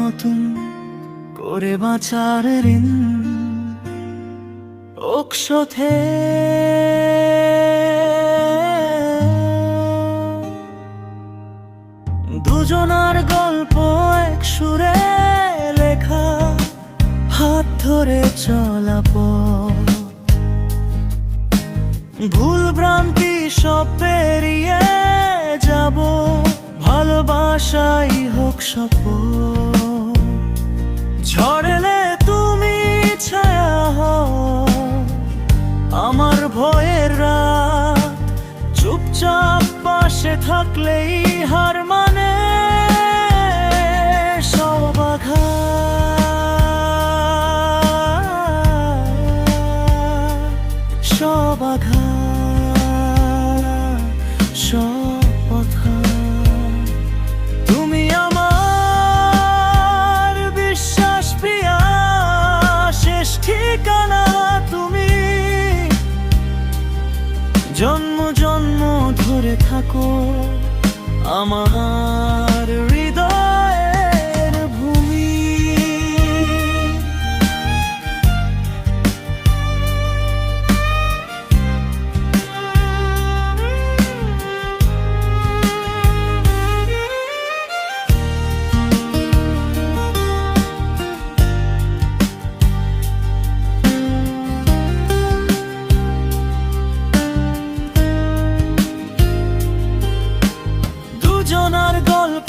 নতুন করে বাঁচার ঋণ একসাথে দুজনার গল্প এক সুরে লেখা, হাত ধরে চলা পথ, ভুল ভ্রান্তি সব পেরিয়ে যাব, ভালোবাসাই হোক শপথ। ঝড় এলে তুমি ছায়া হও আমার ভয়ের রাত, চুপচাপ পাশে থাকলেই হার মানে সব আঘাত, সব আঘাত, সব কথা। তুমি আমার বিশ্বাস প্রিয়া, শেষ ঠিকানা তুমি, জন্ম জন্ম ধরে থাকো আমার হৃদয়ের ভূমি। দুজনার গল্প